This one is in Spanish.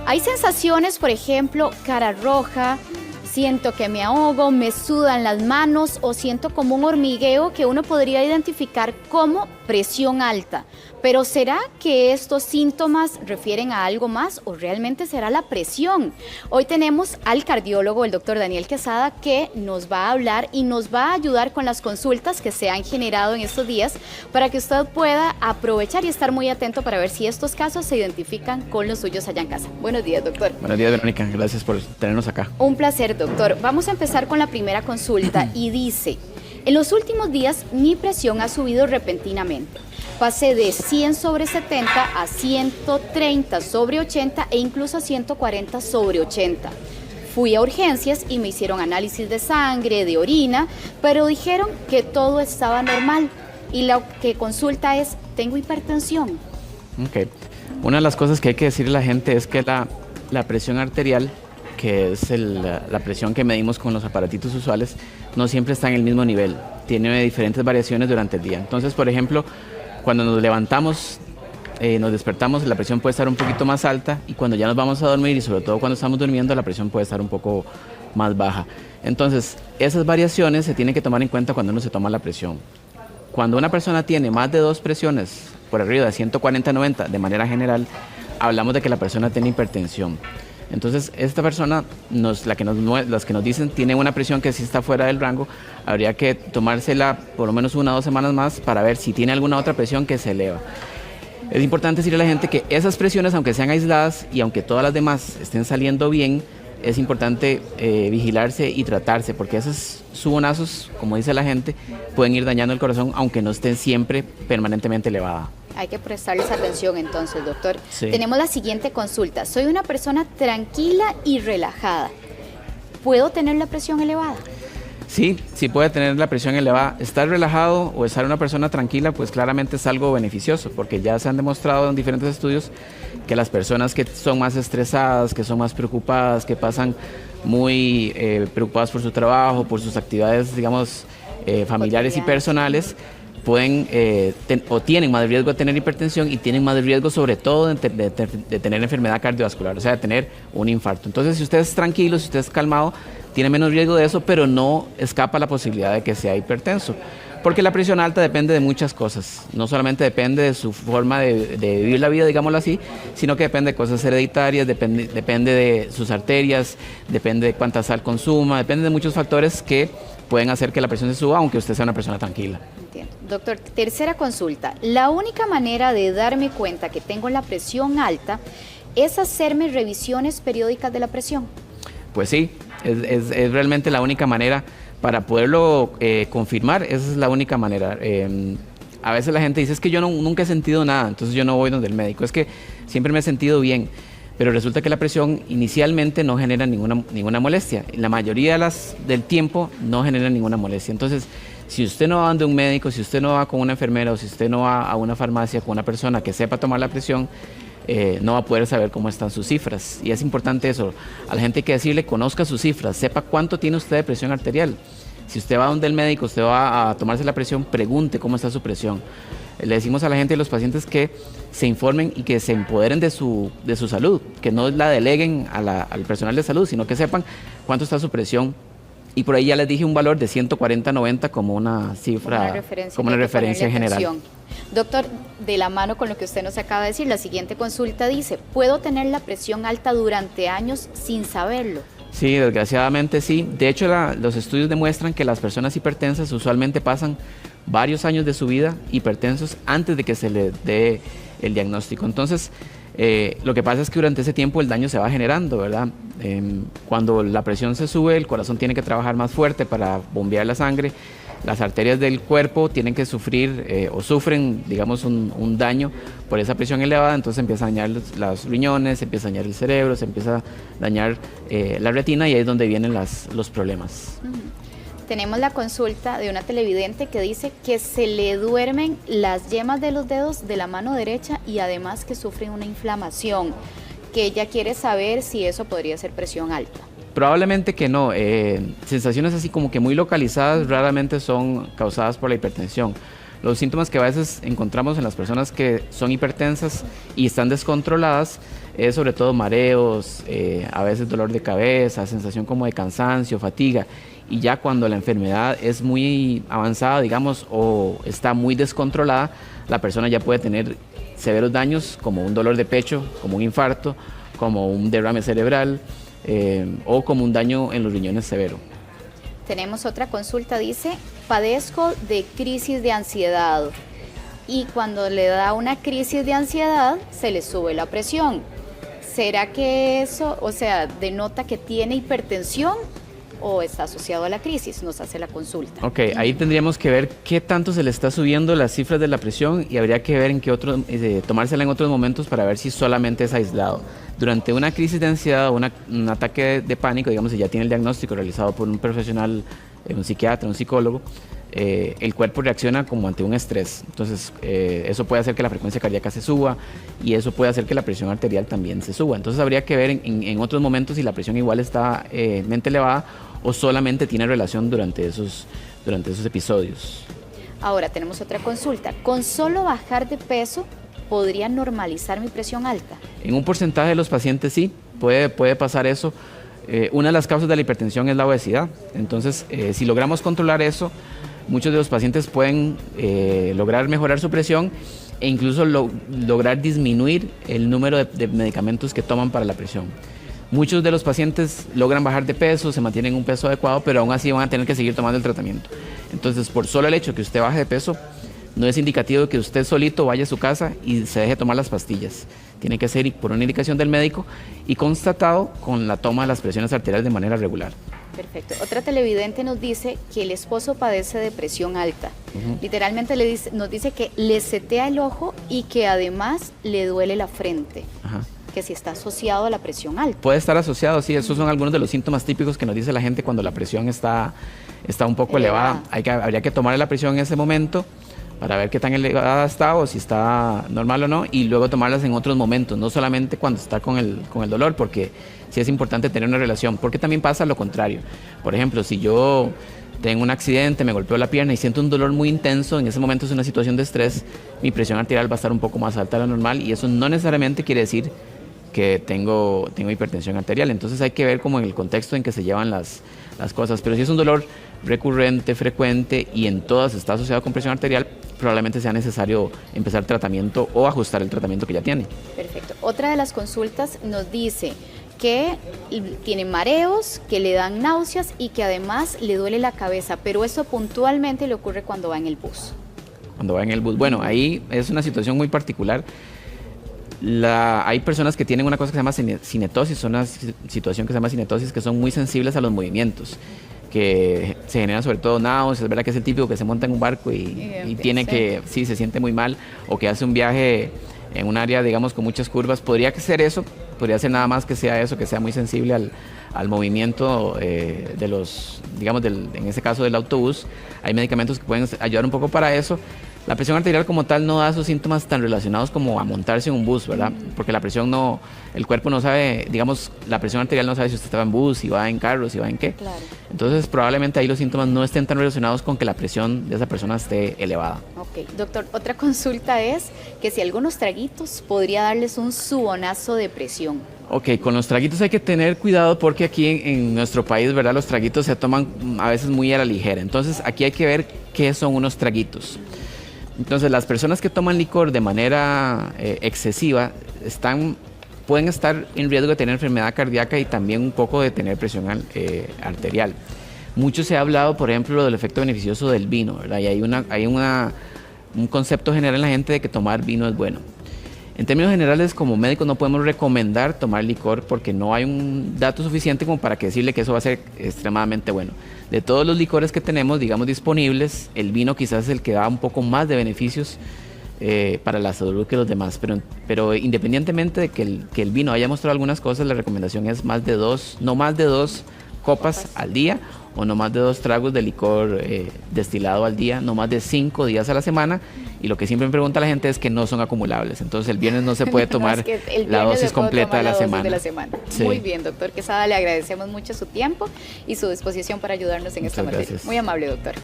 Hay sensaciones, por ejemplo, cara roja, siento que me ahogo, me sudan las manos o siento como un hormigueo que uno podría identificar como presión alta. Pero ¿será que estos síntomas refieren a algo más o realmente será la presión? Hoy tenemos al cardiólogo, el doctor Daniel Quesada, que nos va a hablar y nos va a ayudar con las consultas que se han generado en estos días para que usted pueda aprovechar y estar muy atento para ver si estos casos se identifican con los suyos allá en casa. Buenos días, doctor. Buenos días, Verónica. Gracias por tenernos acá. Un placer, doctor. Vamos a empezar con la primera consulta y dice: en los últimos días mi presión ha subido repentinamente. Pasé de 100 sobre 70 a 130 sobre 80 e incluso a 140 sobre 80. Fui a urgencias y me hicieron análisis de sangre, de orina, pero dijeron que todo estaba normal. Y lo que consulta es: ¿tengo hipertensión? Ok. Una de las cosas que hay que decirle a la gente es que la presión arterial, que es la presión que medimos con los aparatitos usuales, no siempre está en el mismo nivel. Tiene diferentes variaciones durante el día. Entonces, por ejemplo, cuando nos levantamos, nos despertamos, la presión puede estar un poquito más alta, y cuando ya nos vamos a dormir, y sobre todo cuando estamos durmiendo, la presión puede estar un poco más baja. Entonces, esas variaciones se tienen que tomar en cuenta cuando uno se toma la presión. Cuando una persona tiene más de 2 presiones por arriba de 140/90, de manera general, hablamos de que la persona tiene hipertensión. Entonces, esta persona, las que nos dicen tiene una presión que sí está fuera del rango, habría que tomársela por lo menos 1 o 2 semanas más para ver si tiene alguna otra presión que se eleva. Es importante decirle a la gente que esas presiones, aunque sean aisladas y aunque todas las demás estén saliendo bien, es importante vigilarse y tratarse, porque esos subonazos, como dice la gente, pueden ir dañando el corazón, aunque no estén siempre permanentemente elevada. Hay que prestarles atención entonces, doctor. Sí. Tenemos la siguiente consulta. Soy una persona tranquila y relajada. ¿Puedo tener la presión elevada? Sí, sí puede tener la presión elevada. Estar relajado o estar una persona tranquila, pues claramente es algo beneficioso, porque ya se han demostrado en diferentes estudios que las personas que son más estresadas, que son más preocupadas, que pasan muy preocupadas por su trabajo, por sus actividades, digamos, familiares y personales, pueden o tienen más riesgo de tener hipertensión y tienen más riesgo sobre todo de tener enfermedad cardiovascular, o sea, de tener un infarto. Entonces, si usted es tranquilo, si usted es calmado, tiene menos riesgo de eso, pero no escapa la posibilidad de que sea hipertenso. Porque la presión alta depende de muchas cosas, no solamente depende de su forma de vivir la vida, digámoslo así, sino que depende de cosas hereditarias, depende de sus arterias, depende de cuánta sal consuma, depende de muchos factores que pueden hacer que la presión se suba, aunque usted sea una persona tranquila. Entiendo. Doctor, tercera consulta. La única manera de darme cuenta que tengo la presión alta es hacerme revisiones periódicas de la presión. Pues sí, es realmente la única manera para poderlo confirmar. Esa es la única manera. A veces la gente dice: es que yo nunca he sentido nada, entonces yo no voy donde el médico, es que siempre me he sentido bien. Pero resulta que la presión inicialmente no genera ninguna molestia. La mayoría del tiempo no genera ninguna molestia. Entonces, si usted no va donde un médico, si usted no va con una enfermera o si usted no va a una farmacia con una persona que sepa tomar la presión, no va a poder saber cómo están sus cifras. Y es importante eso. A la gente hay que decirle: conozca sus cifras, sepa cuánto tiene usted de presión arterial. Si usted va donde el médico, usted va a tomarse la presión, pregunte cómo está su presión. Le decimos a la gente y a los pacientes que se informen y que se empoderen de su salud, que no la deleguen al personal de salud, sino que sepan cuánto está su presión. Y por ahí ya les dije un valor de 140/90 como una cifra, como una referencia general. Doctor, de la mano con lo que usted nos acaba de decir, la siguiente consulta dice: ¿puedo tener la presión alta durante años sin saberlo? Sí, desgraciadamente sí. De hecho, los estudios demuestran que las personas hipertensas usualmente pasan varios años de su vida hipertensos antes de que se les dé el diagnóstico. Entonces, lo que pasa es que durante ese tiempo el daño se va generando, ¿verdad? Cuando la presión se sube, el corazón tiene que trabajar más fuerte para bombear la sangre. Las arterias del cuerpo tienen que sufrir o sufren, digamos, un daño por esa presión elevada. Entonces empieza a dañar los riñones, se empieza a dañar el cerebro, se empieza a dañar la retina, y ahí es donde vienen los problemas. Tenemos la consulta de una televidente que dice que se le duermen las yemas de los dedos de la mano derecha y además que sufre una inflamación, que ella quiere saber si eso podría ser presión alta. Probablemente que no. Sensaciones así como que muy localizadas raramente son causadas por la hipertensión. Los síntomas que a veces encontramos en las personas que son hipertensas y están descontroladas es sobre todo mareos, a veces dolor de cabeza, sensación como de cansancio, fatiga. Y ya cuando la enfermedad es muy avanzada, digamos, o está muy descontrolada, la persona ya puede tener severos daños como un dolor de pecho, como un infarto, como un derrame cerebral o como un daño en los riñones severo. Tenemos otra consulta, dice, padezco de crisis de ansiedad y cuando le da una crisis de ansiedad se le sube la presión. ¿Será que eso, o sea, denota que tiene hipertensión o está asociado a la crisis? Nos hace la consulta. Ok, ahí tendríamos que ver qué tanto se le está subiendo las cifras de la presión y habría que ver en qué otros, tomársela en otros momentos para ver si solamente es aislado. Durante una crisis de ansiedad o un ataque de pánico, digamos, si ya tiene el diagnóstico realizado por un profesional, un psiquiatra, un psicólogo, el cuerpo reacciona como ante un estrés. Entonces, eso puede hacer que la frecuencia cardíaca se suba y eso puede hacer que la presión arterial también se suba. Entonces, habría que ver en otros momentos si la presión igual está mente elevada o solamente tiene relación durante esos episodios. Ahora tenemos otra consulta. ¿Con solo bajar de peso podría normalizar mi presión alta? En un porcentaje de los pacientes sí, puede pasar eso. Una de las causas de la hipertensión es la obesidad. Entonces, si logramos controlar eso, muchos de los pacientes pueden lograr mejorar su presión e incluso lograr disminuir el número de medicamentos que toman para la presión. Muchos de los pacientes logran bajar de peso, se mantienen en un peso adecuado, pero aún así van a tener que seguir tomando el tratamiento. Entonces, por solo el hecho que usted baje de peso, no es indicativo de que usted solito vaya a su casa y se deje tomar las pastillas. Tiene que ser por una indicación del médico y constatado con la toma de las presiones arteriales de manera regular. Perfecto. Otra televidente nos dice que el esposo padece de presión alta. Literalmente nos dice que le setea el ojo y que además le duele la frente. Que si está asociado a la presión alta. Puede estar asociado, sí, esos son algunos de los síntomas típicos que nos dice la gente cuando la presión está un poco elevada. Habría que tomar la presión en ese momento para ver qué tan elevada está o si está normal o no, y luego tomarlas en otros momentos, no solamente cuando está con el dolor, porque sí es importante tener una relación, porque también pasa lo contrario. Por ejemplo, si yo tengo un accidente, me golpeo la pierna y siento un dolor muy intenso, en ese momento es una situación de estrés, mi presión arterial va a estar un poco más alta de la normal y eso no necesariamente quiere decir que tengo hipertensión arterial. Entonces hay que ver como en el contexto en que se llevan las cosas. Pero si es un dolor recurrente, frecuente y en todas está asociado con presión arterial, probablemente sea necesario empezar tratamiento o ajustar el tratamiento que ya tiene. Perfecto. Otra de las consultas nos dice que tiene mareos, que le dan náuseas y que además le duele la cabeza, pero eso puntualmente le ocurre cuando va en el bus. Cuando va en el bus. Bueno, ahí es una situación muy particular. Hay personas que tienen una cosa que se llama cinetosis, una situación que se llama cinetosis, que son muy sensibles a los movimientos, que se generan sobre todo náuseas, ¿verdad? Que es el típico que se monta en un barco y tiene que, sí, se siente muy mal, o que hace un viaje en un área, digamos, con muchas curvas. Podría ser eso, podría ser nada más que sea eso, que sea muy sensible al movimiento de los, digamos, en ese caso del autobús. Hay medicamentos que pueden ayudar un poco para eso. La presión arterial como tal no da esos síntomas tan relacionados como a montarse en un bus, ¿verdad? Porque la presión no, el cuerpo no sabe, digamos, la presión arterial no sabe si usted está en bus, si va en carro, si va en qué. Claro. Entonces probablemente ahí los síntomas no estén tan relacionados con que la presión de esa persona esté elevada. Ok, doctor, otra consulta es que si algunos traguitos podría darles un subonazo de presión. Ok, con los traguitos hay que tener cuidado porque aquí en nuestro país, ¿verdad? Los traguitos se toman a veces muy a la ligera. Entonces aquí hay que ver qué son unos traguitos. Entonces, las personas que toman licor de manera excesiva pueden estar en riesgo de tener enfermedad cardíaca y también un poco de tener presión arterial. Mucho se ha hablado, por ejemplo, del efecto beneficioso del vino, ¿verdad? Y hay un concepto general en la gente de que tomar vino es bueno. En términos generales, como médicos no podemos recomendar tomar licor porque no hay un dato suficiente como para que decirle que eso va a ser extremadamente bueno. De todos los licores que tenemos, digamos, disponibles, el vino quizás es el que da un poco más de beneficios para la salud que los demás. Pero independientemente de que el vino haya mostrado algunas cosas, la recomendación es no más de dos copas al día o no más de 2 tragos de licor destilado al día, no más de 5 días a la semana. Y lo que siempre me pregunta la gente es que no son acumulables. Entonces el viernes no se puede tomar la dosis completa de la semana. Sí. Muy bien, doctor Quesada, le agradecemos mucho su tiempo y su disposición para ayudarnos en esta materia. Muy amable, doctor.